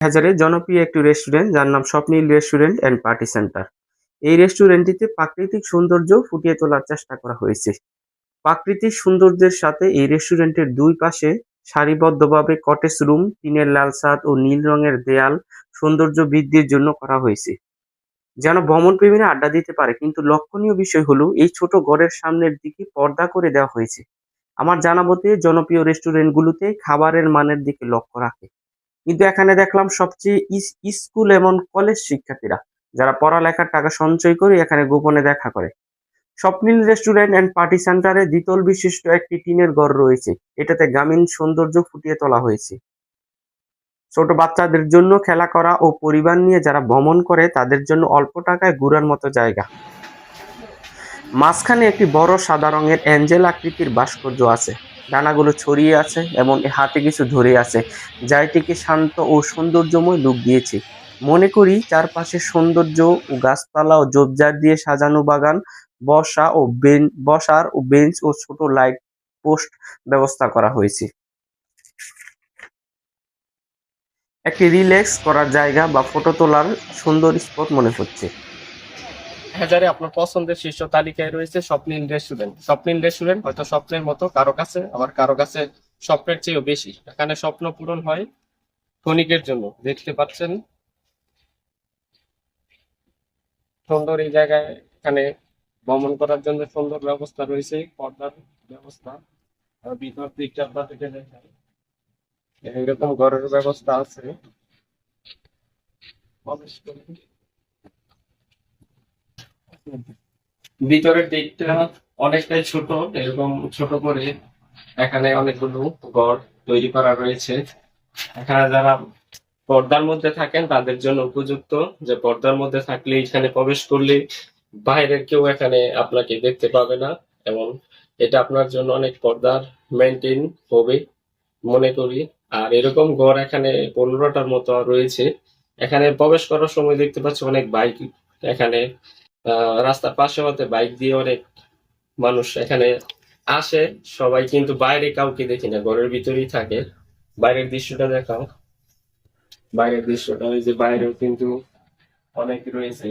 হাজারে জনপ্রিয় একটি রেস্টুরেন্ট যার নাম স্বপ্নিল রেস্টুরেন্ট অ্যান্ড পার্টি সেন্টার। এই রেস্টুরেন্টটিতে প্রাকৃতিক সৌন্দর্য ফুটিয়ে তোলার চেষ্টা করা হয়েছে। প্রাকৃতিক সৌন্দর্যের সাথে এই রেস্টুরেন্টের দুই পাশে সারিবদ্ধভাবে কটেজ রুম, টিনের লাল ছাদ ও নীল রঙের দেয়াল সৌন্দর্য বৃদ্ধির জন্য করা হয়েছে, যেন ভ্রমণপ্রেমীরা আড্ডা দিতে পারে। কিন্তু লক্ষণীয় বিষয় হলো এই ছোট ঘরের সামনের দিকে পর্দা করে দেওয়া হয়েছে। আমার জানা মতে জনপ্রিয় রেস্টুরেন্টগুলোতে খাবারের মানের দিকে লক্ষ্য রাখে, কিন্তু এখানে দেখলাম সবচেয়ে স্কুল এবং কলেজ শিক্ষার্থীরা যারা পড়ালেখার টাকা সঞ্চয় করে এখানে গোপনে দেখা করে। স্বপ্নিল রেস্টুরেন্ট অ্যান্ড পার্টি সেন্টারে দ্বিতল বিশিষ্ট একটি টিনের ঘর রয়েছে। এটাতে গ্রামীণ সৌন্দর্য ফুটিয়ে তোলা হয়েছে। ছোট বাচ্চাদের জন্য খেলা করা ও পরিবার নিয়ে যারা ভ্রমণ করে তাদের জন্য অল্প টাকায় ঘোরার মতো জায়গা। মাঝখানে একটি বড় সাদা রঙের অ্যাঞ্জেল আকৃতির ভাস্কর্য আছে। ডানাগুলো ছড়িয়ে আছে এবং হাতে কিছু ধরে আছে, যা এটিকে শান্ত ও সৌন্দর্যময় লুক দিয়েছে। মনে করি চারপাশে সৌন্দর্য ও গাছপালা ও ঝোপঝাড় দিয়ে সাজানো বাগান, বসার ও বেঞ্চ ও ছোট লাইট পোস্ট ব্যবস্থা করা হয়েছে। একটি রিল্যাক্স করার জায়গা বা ফটো তোলার সুন্দর স্পট মনে হচ্ছে। হাজারে আপনার পছন্দের শীর্ষ তালিকায় রয়েছে স্বপ্নিল রেস্টুরেন্ট। স্বপ্নিল রেস্টুরেন্ট হয়তো স্বপ্নের মতো কারো কাছে, আবার কারো কাছে স্বপ্নের চেয়েও বেশি। এখানে স্বপ্ন পূরণ হয় ক্ষণিকের জন্য। দেখতে পাচ্ছেন সুন্দর এই জায়গায়, এখানে ভ্রমণ করার জন্য সুন্দর ব্যবস্থা রয়েছে, পর্দার ব্যবস্থা। আর ভিতর দিকটা আপনাদেরকে দেখাই, এইরকম ঘরের ব্যবস্থা আছে। ভিতরের দিকটা অনেকটাই ছোট, এরকম ছোট করে এখানে অনেকগুলো ঘর তৈরি করা রয়েছে। এখানে যারা পর্দার মধ্যে থাকেন তাদের জন্য উপযুক্ত, যে পর্দার মধ্যে থাকলে এখানে প্রবেশ করলে বাইরের কেউ এখানে আপনাকে দেখতে পাবে না, এবং এটা আপনার জন্য অনেক পর্দার মেনটেন হবে মনে করি। আর এরকম ঘর এখানে 15টার মতো রয়েছে। এখানে প্রবেশ করার সময় দেখতে পাচ্ছি অনেক বাইক এখানে, রাস্তার পাশে হতে বাইক দিয়ে অনেক মানুষ এখানে আসে। সবাই কিন্তু বাইরে কাউকে দেখি না, ঘরের ভিতরেই থাকে। বাইরের দৃশ্যটা দেখাও, বাইরের দৃশ্যটা ওই যে বাইরেও কিন্তু অনেক রয়েছে।